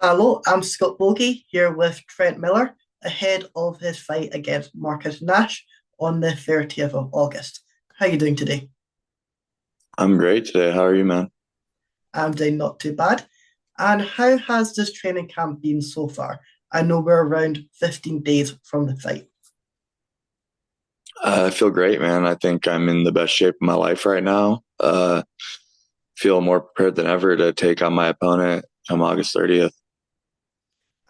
Hello, I'm Scott Bogey here with Trent Miller ahead of his fight against Marcus Nash on the 30th of August. How are you doing today? I'm great today. How are you, man? I'm doing not too bad. And how has this training camp been so far? I know we're around 15 days from the fight. I feel great, man. I think I'm in the best shape of my life right now. Feel more prepared than ever to take on my opponent come August 30th.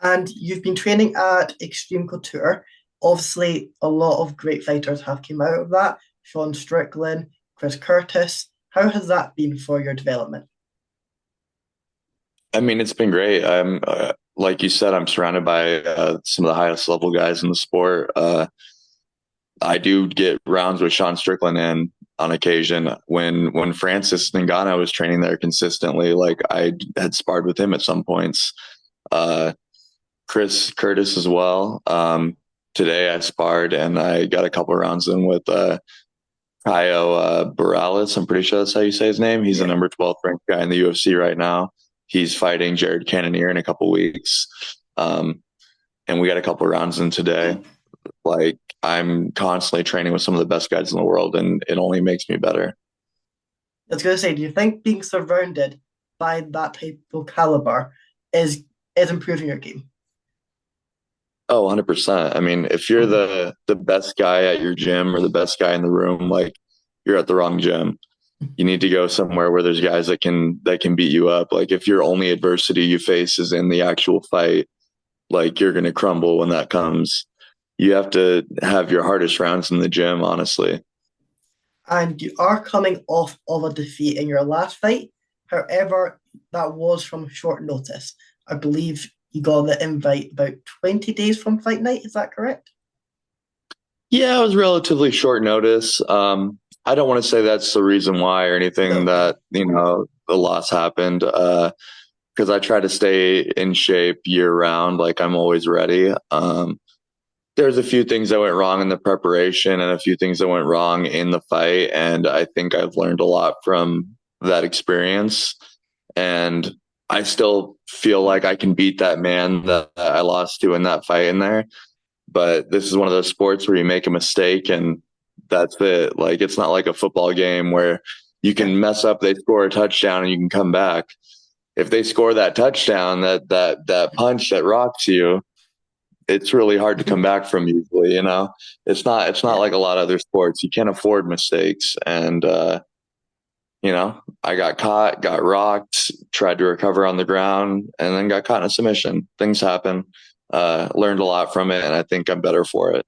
And you've been training at Extreme Couture. Obviously, a lot of great fighters have come out of that. Sean Strickland, Chris Curtis. How has that been for your development? I mean, it's been great. Like you said, I'm surrounded by some of the highest level guys in the sport. I do get rounds with Sean Strickland in on occasion. When Francis Ngannou was training there consistently, like I had sparred with him at some points. Uh, Chris Curtis as well. Today I sparred and I got a couple of rounds in with Caio Borales. I'm pretty sure that's how you say his name. He's the Yeah. number 12 ranked guy in the UFC right now. He's fighting Jared Cannonier in a couple of weeks. Um, and we got a couple of rounds in today. Like I'm constantly training with some of the best guys in the world, and it only makes me better. I was going to say, do you think being surrounded by that type of caliber is improving your game? Oh, 100%. I mean, if you're the best guy at your gym or the best guy in the room, like you're at the wrong gym. You need to go somewhere where there's guys that can beat you up. Like if your only adversity you face is in the actual fight, like you're gonna crumble when that comes. You have to have your hardest rounds in the gym, honestly. And you are coming off of a defeat in your last fight. However, that was from short notice. I believe you got the invite about 20 days from fight night. Is that correct? Yeah, it was relatively short notice. I don't want to say that's the reason why or anything No, yeah. that, the loss happened. Because I try to stay in shape year round, like I'm always ready. There's a few things that went wrong in the preparation and a few things that went wrong in the fight. And I think I've learned a lot from that experience. And I still feel like I can beat that man that I lost to in that fight in there. But this is one of those sports where you make a mistake and that's it. Like it's not like a football game where you Yeah. can mess up, they score a touchdown and you can come back. If they score that touchdown, that punch that rocks you, it's really hard to come back from usually, it's not Yeah. like a lot of other sports. You can't afford mistakes. And I got caught, got rocked, tried to recover on the ground, and then got caught in a submission. Things happen. Learned a lot from it, and I think I'm better for it.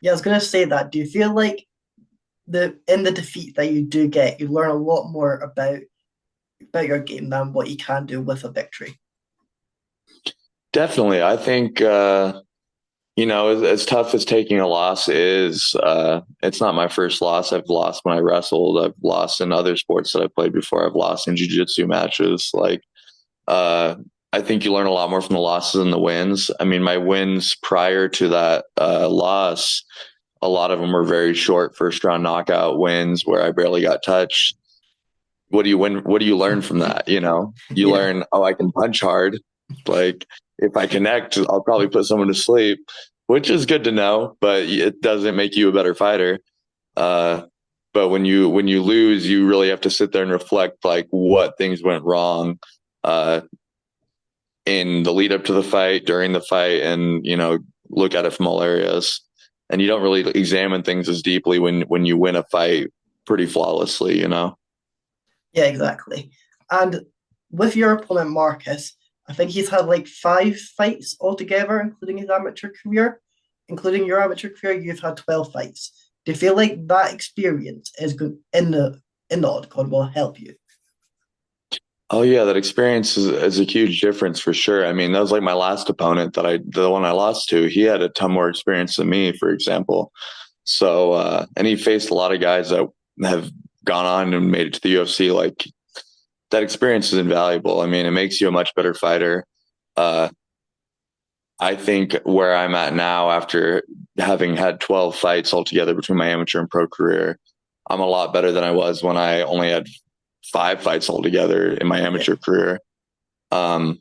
Yeah, I was gonna say that. Do you feel like the in the defeat that you do get, you learn a lot more about your game than what you can do with a victory? Definitely. I think as tough as taking a loss is, it's not my first loss. I've lost when I wrestled. I've lost in other sports that I played before. I've lost in jiu-jitsu matches. Like, uh, I think you learn a lot more from the losses than the wins. I mean, my wins prior to that loss, a lot of them were very short first round knockout wins where I barely got touched. What do you win? What do you learn from that? You Yeah. learn, oh, I can punch hard. Like if I connect, I'll probably put someone to sleep, which is good to know, but it doesn't make you a better fighter. Uh, but when you lose, you really have to sit there and reflect like what things went wrong uh, in the lead up to the fight, during the fight, and look at it from all areas. And you don't really examine things as deeply when you win a fight pretty flawlessly. Yeah, exactly. And with your opponent Marcus, I think he's had like 5 fights altogether, including his amateur career. Including your amateur career, you've had 12 fights. Do you feel like that experience is good in the octagon will help you? Oh yeah, that experience is a huge difference for sure. I mean, that was like my last opponent the one I lost to. He had a ton more experience than me, for example. So, and he faced a lot of guys that have gone on and made it to the UFC. Like that experience is invaluable. I mean, it makes you a much better fighter. Uh, I think where I'm at now, after having had 12 fights altogether between my amateur and pro career, I'm a lot better than I was when I only had 5 fights altogether in my Yeah. amateur career. Um,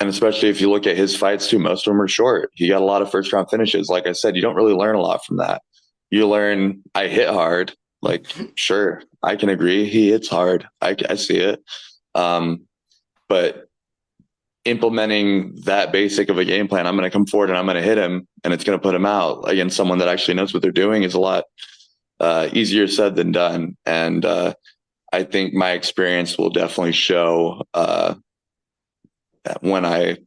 And especially if you look at his fights too, most of them are short. He got a lot of first round finishes. Like I said, you don't really learn a lot from that. You learn I hit hard. Like, sure, I can agree. He hits hard. I see it. Um, but implementing that basic of a game plan, I'm going to come forward and I'm going to hit him and it's going to put him out against someone that actually knows what they're doing is a lot easier said than done. And I think my experience will definitely show when I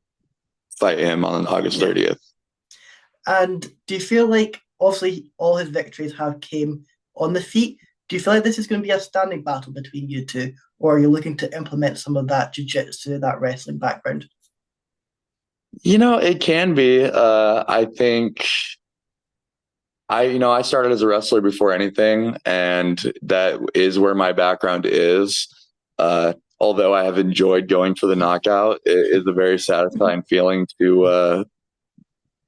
fight him on August Yeah. 30th. And do you feel like, obviously, all his victories have came on the feet? Do you feel like this is going to be a standing battle between you two, or are you looking to implement some of that jiu-jitsu, that wrestling background? It can be. I think I started as a wrestler before anything, and that is where my background is. Although I have enjoyed going for the knockout, it is a very satisfying feeling to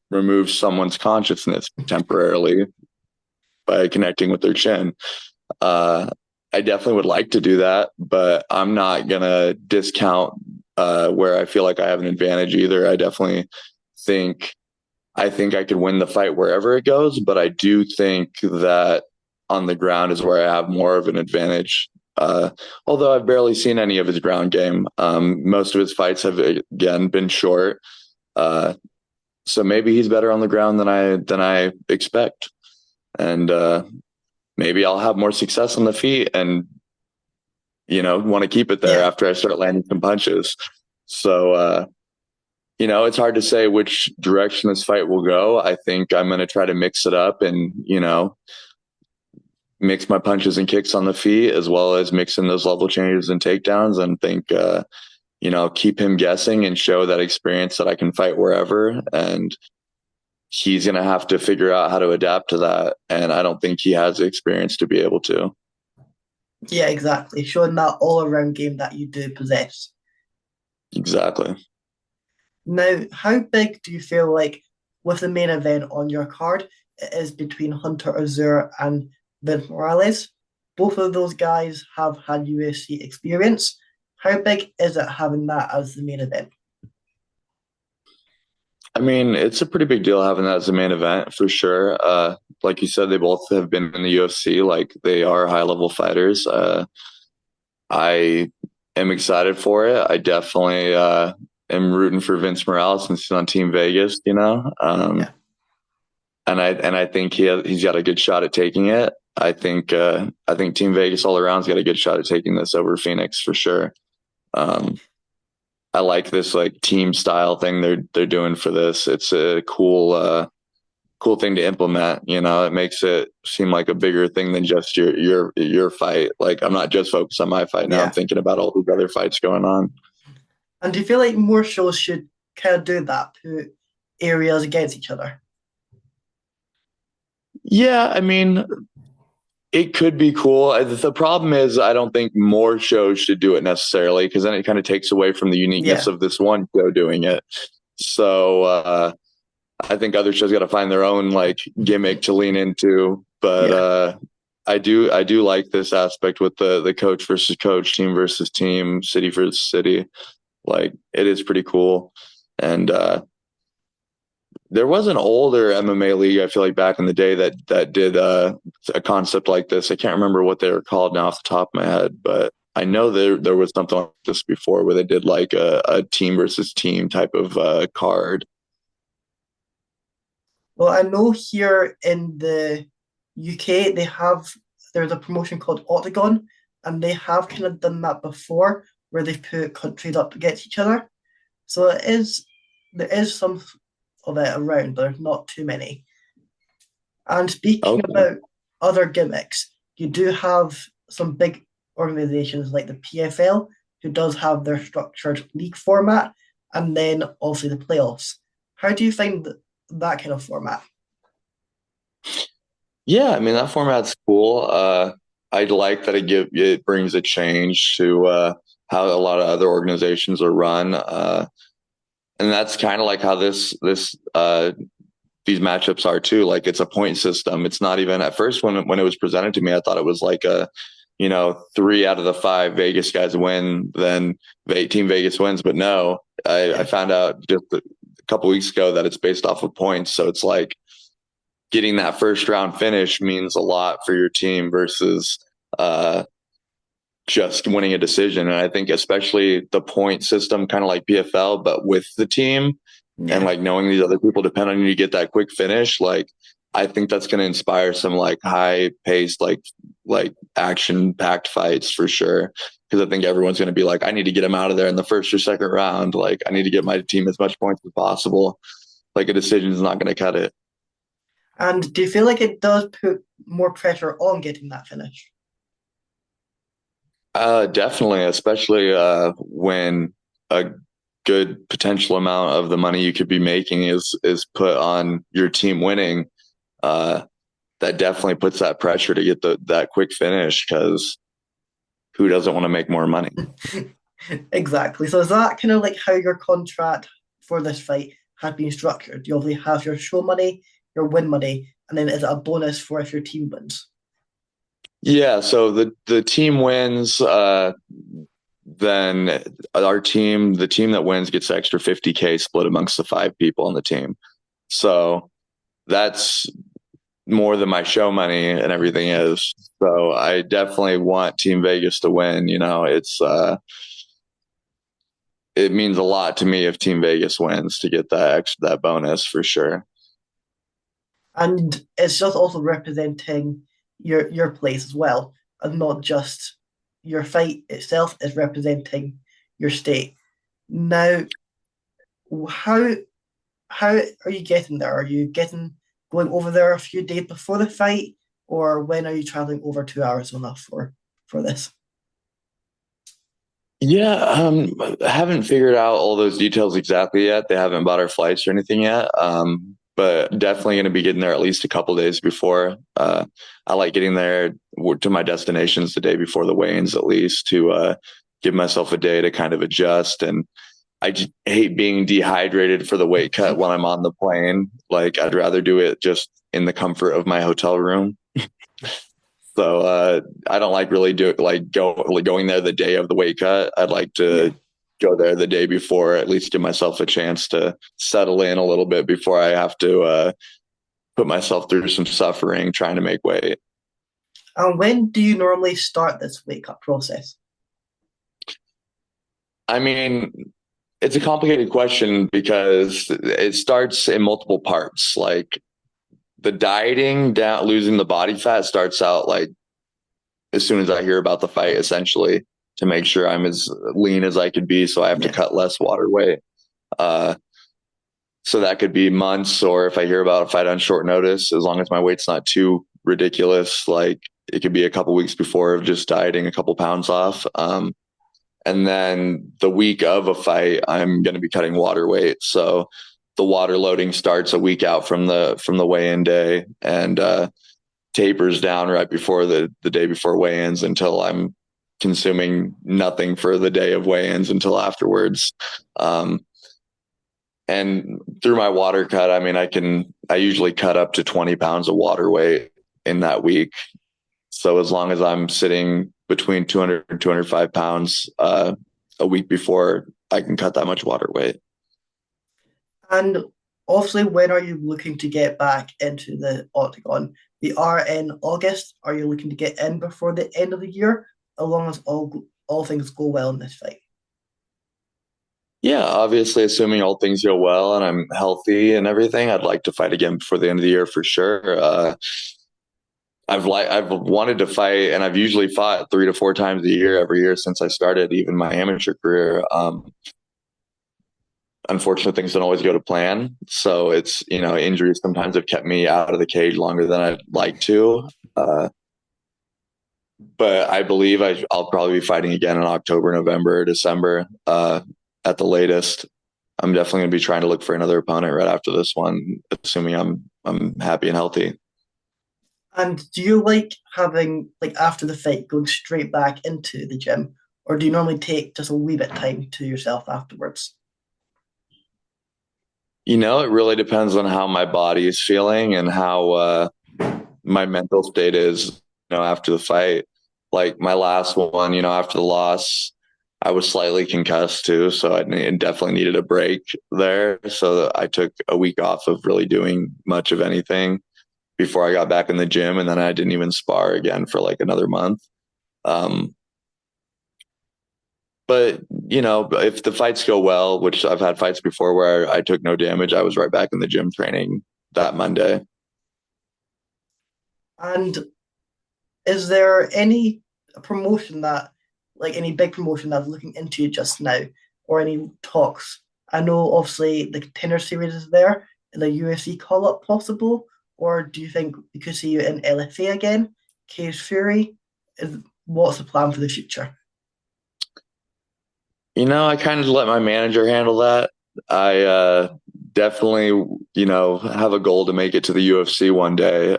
remove someone's consciousness temporarily by connecting with their chin. Uh, I definitely would like to do that, but I'm not gonna discount where I feel like I have an advantage either. Think I think I could win the fight wherever it goes, but I do think that on the ground is where I have more of an advantage. Although I've barely seen any of his ground game. Most of his fights have again been short. Uh, so maybe he's better on the ground than I expect, and maybe I'll have more success on the feet, and want to keep it there Yeah, after I start landing some punches. So it's hard to say which direction this fight will go. I think I'm going to try to mix it up and mix my punches and kicks on the feet as well as mixing those level changes and takedowns, and think keep him guessing and show that experience that I can fight wherever. And he's going to have to figure out how to adapt to that. And I don't think he has the experience to be able to. yeah, exactly. Showing that all-around game that you do possess. Exactly. Now, how big do you feel like with the main event on your card it is between Hunter Azure and Vince Morales? Both of those guys have had UFC experience. How big is it having that as the main event? I mean, it's a pretty big deal having that as a main event for sure. Like you said, they both have been in the UFC. Like they are high level fighters. I am excited for it. I definitely am rooting for Vince Morales since he's on Team Vegas. Yeah. And I think he's got a good shot at taking it. I think Team Vegas all around's got a good shot at taking this over Phoenix for sure. Um, I like this like team style thing they're doing for this. It's a cool thing to implement. It makes it seem like a bigger thing than just your fight. Like I'm not just focused on my fight now. I'm Yeah. thinking about all these other fights going on. And do you feel like more shows should kind of do that, put areas against each other? Yeah, I mean, it could be cool. The problem is, I don't think more shows should do it necessarily because then it kind of takes away from the uniqueness Yeah. of this one show doing it. So I think other shows got to find their own like gimmick to lean into. But Yeah. I do like this aspect with the coach versus coach, team versus team, city versus city. Like it is pretty cool. And there was an older MMA league, I feel like back in the day that did a concept like this. I can't remember what they were called now off the top of my head, but I know there was something like this before where they did like a team versus team type of card. Well, I know here in the UK there's a promotion called Octagon, and they have kind of done that before where they've put countries up against each other. So there is some of it around, but there's not too many. And speaking Okay. about other gimmicks, you do have some big organizations like the PFL, who does have their structured league format, and then also the playoffs. How do you find that kind of format? Yeah, I mean that format's cool. I like that it brings a change to how a lot of other organizations are run, and that's kind of like how this these matchups are too. Like it's a point system. It's not even at first when it was presented to me, I thought it was like three out of the five Vegas guys win, then Team Vegas wins. But no, I Yeah. found out just a couple weeks ago that it's based off of points. So it's like getting that first round finish means a lot for your team versus uh, just winning a decision. And I think especially the point system, kind of like PFL, but with the team and Yeah. like knowing these other people depend on you to get that quick finish, like I think that's going to inspire some like high paced, like action packed fights for sure. Because I think everyone's going to be like, I need to get him out of there in the first or second round. Like I need to get my team as much points as possible. Like a decision is not going to cut it. And do you feel like it does put more pressure on getting that finish? Definitely, especially when a good potential amount of the money you could be making is put on your team winning. Uh, that definitely puts that pressure to get that quick finish because who doesn't want to make more money? Exactly. So is that kind of like how your contract for this fight had been structured? You obviously have your show money, your win money, and then is it a bonus for if your team wins? Yeah, so the team wins, then the team that wins gets extra 50K split amongst the five people on the team. So that's more than my show money and everything is. So I definitely want Team Vegas to win. It means a lot to me if Team Vegas wins to get that bonus for sure. And it's just also representing your place as well, and not just your fight itself is representing your state. Now, how how are you getting there? Are you getting going over there a few days before the fight, or when are you traveling over to Arizona for this? Yeah, I haven't figured out all those details exactly yet. They haven't bought our flights or anything yet. But definitely going to be getting there at least a couple days before. I like getting there to my destinations the day before the weigh-ins at least to give myself a day to kind of adjust. And I just hate being dehydrated for the weight cut when I'm on the plane. Like I'd rather do it just in the comfort of my hotel room. So I don't like really going there the day of the weight cut. I'd like Yeah. to go there the day before, at least give myself a chance to settle in a little bit before I have to put myself through some suffering trying to make weight. And when do you normally start this wake up process? I mean, it's a complicated question because it starts in multiple parts. Like the dieting down, losing the body fat starts out like as soon as I hear about the fight, essentially, to make sure I'm as lean as I could be. So I have to Yeah. cut less water weight. Uh, so that could be months, or if I hear about a fight on short notice, as long as my weight's not too ridiculous, like it could be a couple weeks before of just dieting a couple pounds off. And then the week of a fight, I'm going to be cutting water weight. So the water loading starts a week out from the weigh-in day, and tapers down right before the day before weigh-ins until I'm consuming nothing for the day of weigh-ins until afterwards. And through my water cut, I mean, I usually cut up to 20 pounds of water weight in that week. So as long as I'm sitting between 200 and 205 pounds a week before, I can cut that much water weight. And obviously, when are you looking to get back into the octagon? We are in August. Are you looking to get in before the end of the year, as long as all things go well in this fight? Yeah, obviously, assuming all things go well and I'm healthy and everything, I'd like to fight again before the end of the year for sure. I've wanted to fight, and I've usually fought 3 to 4 times a year every year since I started, even my amateur career. Unfortunately, things don't always go to plan, so it's injuries sometimes have kept me out of the cage longer than I'd like to. But I believe I'll probably be fighting again in October, November, December at the latest. I'm definitely going to be trying to look for another opponent right after this one, assuming I'm happy and healthy. And do you like having like after the fight going straight back into the gym, or do you normally take just a wee bit time to yourself afterwards? It really depends on how my body is feeling and how my mental state is, after the fight. Like my last one, after the loss, I was slightly concussed too, so definitely needed a break there. So I took a week off of really doing much of anything before I got back in the gym, and then I didn't even spar again for like another month. Um, but if the fights go well, which I've had fights before where I took no damage, I was right back in the gym training that Monday. And is there any promotion that, like any big promotion that's looking into you just now, or any talks? I know obviously the Contender Series is there, the UFC call up possible, or do you think we could see you in LFA again? Cage Fury? What's the plan for the future? I kind of let my manager handle that. I definitely, have a goal to make it to the UFC one day.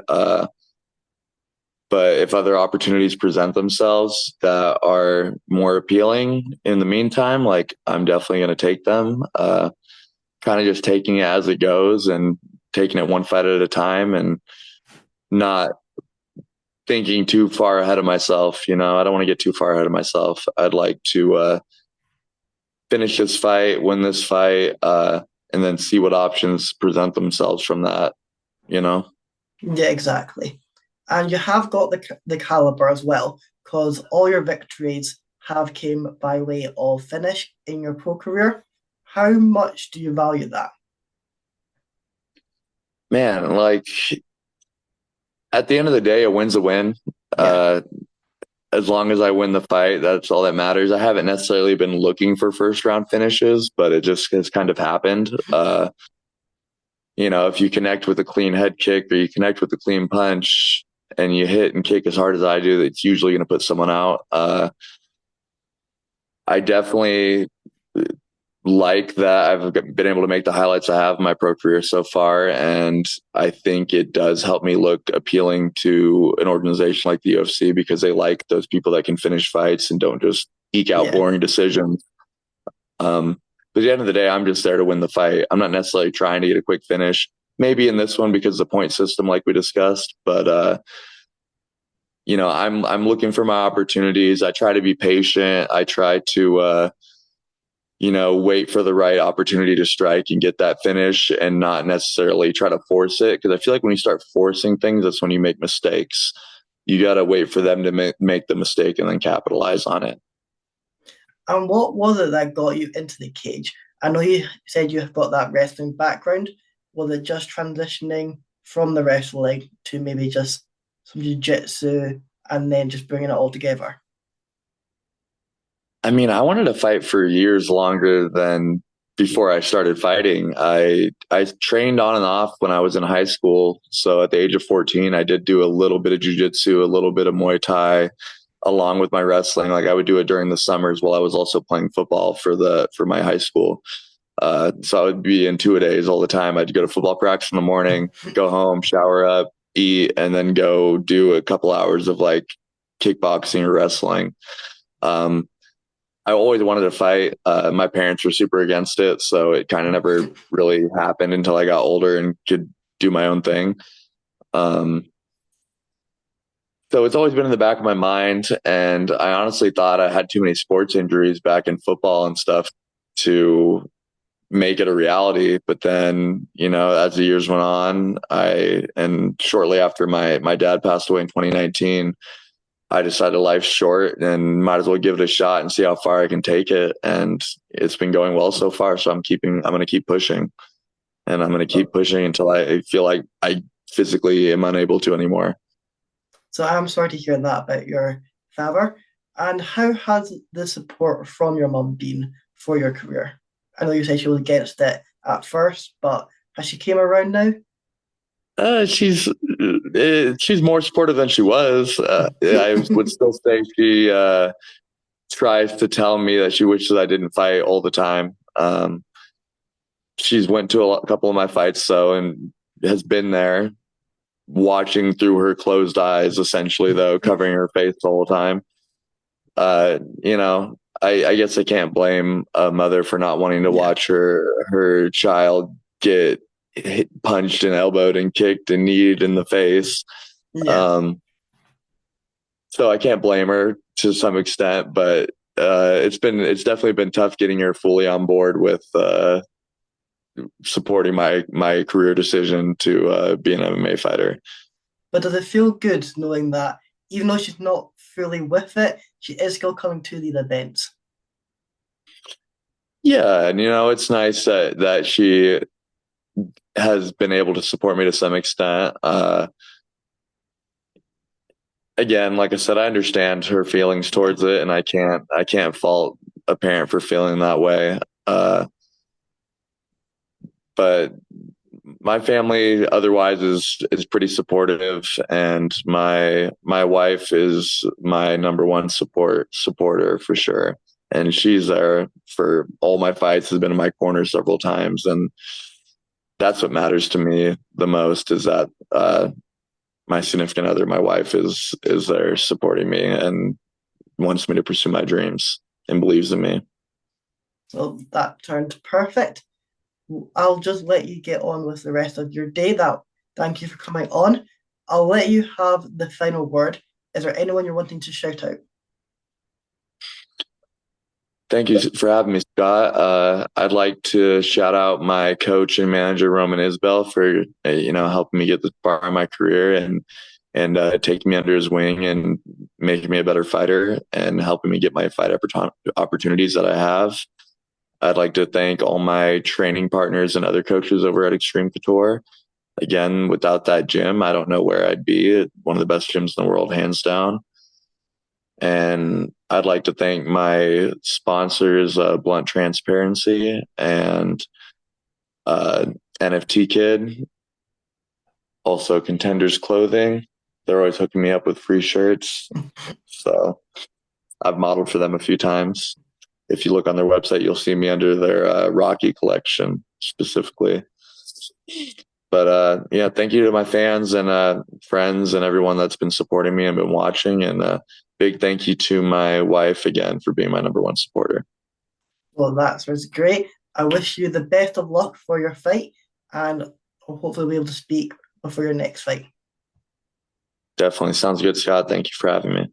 But if other opportunities present themselves that are more appealing in the meantime, like I'm definitely going to take them. Kind of just taking it as it goes and taking it one fight at a time and not thinking too far ahead of myself. I don't want to get too far ahead of myself. I'd like to finish this fight, win this fight, and then see what options present themselves from that, you know? Yeah, exactly. And you have got the caliber as well, because all your victories have came by way of finish in your pro career. How much do you value that? Man, like at the end of the day, a win's a win. Yeah, Uh, as long as I win the fight, that's all that matters. I haven't necessarily been looking for first round finishes, but it just has kind of happened. If you connect with a clean head kick or you connect with a clean punch and you hit and kick as hard as I do, it's usually going to put someone out. I definitely like that I've been able to make the highlights I have in my pro career so far. And I think it does help me look appealing to an organization like the UFC because they like those people that can finish fights and don't just eke out yeah. boring decisions. But at the end of the day, I'm just there to win the fight. I'm not necessarily trying to get a quick finish. Maybe in this one because of the point system, like we discussed, but I'm looking for my opportunities. I try to be patient. I try to wait for the right opportunity to strike and get that finish and not necessarily try to force it. Because I feel like when you start forcing things, that's when you make mistakes. You got to wait for them to make the mistake and then capitalize on it. And what was it that got you into the cage? I know you said you have got that wrestling background. Was it just transitioning from the wrestling to maybe just some jiu-jitsu and then just bringing it all together? I mean, I wanted to fight for years longer than before I started fighting. I trained on and off when I was in high school. So at the age of 14, I did do a little bit of jujitsu, a little bit of Muay Thai, along with my wrestling. Like I would do it during the summers while I was also playing football for my high school. So I would be in two a days all the time. I'd go to football practice in the morning, go home, shower up, eat, and then go do a couple hours of like kickboxing or wrestling. Um, I always wanted to fight. My parents were super against it, so it kind of never really happened until I got older and could do my own thing. Um, so it's always been in the back of my mind, and I honestly thought I had too many sports injuries back in football and stuff to make it a reality. But then, as the years went on, and shortly after my dad passed away in 2019, I decided life's short and might as well give it a shot and see how far I can take it. And it's been going well so far. So I'm going to keep pushing and I'm going to keep pushing until I feel like I physically am unable to anymore. So I'm sorry to hear that about your father. And how has the support from your mum been for your career? I know you said she was against it at first, but has she came around now? She's more supportive than she was. I would still say she tries to tell me that she wishes I didn't fight all the time. She's went to a couple of my fights, so and has been there watching through her closed eyes, essentially, though covering her face the whole time. I guess I can't blame a mother for not wanting to Yeah, watch her child get punched and elbowed and kicked and kneed in the face. yeah. Um, So I can't blame her to some extent, but it's definitely been tough getting her fully on board with supporting my career decision to be an MMA fighter. But does it feel good knowing that even though she's not fully with it, she is still coming to these events? Yeah, and it's nice that she has been able to support me to some extent. Again, like I said, I understand her feelings towards it, and I can't fault a parent for feeling that way. But my family otherwise is pretty supportive, and my wife is my number one supporter for sure, and she's there for all my fights, has been in my corner several times, and that's what matters to me the most, is that my significant other, my wife, is there supporting me and wants me to pursue my dreams and believes in me. So that turned perfect. I'll just let you get on with the rest of your day. Thank you for coming on. I'll let you have the final word. Is there anyone you're wanting to shout out? Thank you for having me, Scott. I'd like to shout out my coach and manager, Roman Isbell, for helping me get this far in my career and taking me under his wing and making me a better fighter and helping me get my fight opportunities that I have. I'd like to thank all my training partners and other coaches over at Extreme Couture. Again, without that gym, I don't know where I'd be. One of the best gyms in the world, hands down. And I'd like to thank my sponsors, Blunt Transparency and uh, NFT Kid, also Contenders Clothing. They're always hooking me up with free shirts. So I've modeled for them a few times. If you look on their website, you'll see me under their Rocky collection specifically. But yeah, thank you to my fans and friends and everyone that's been supporting me and been watching. And big thank you to my wife again for being my number one supporter. Well, that was great. I wish you the best of luck for your fight, and I'll hopefully be able to speak before your next fight. Definitely sounds good, Scott. Thank you for having me.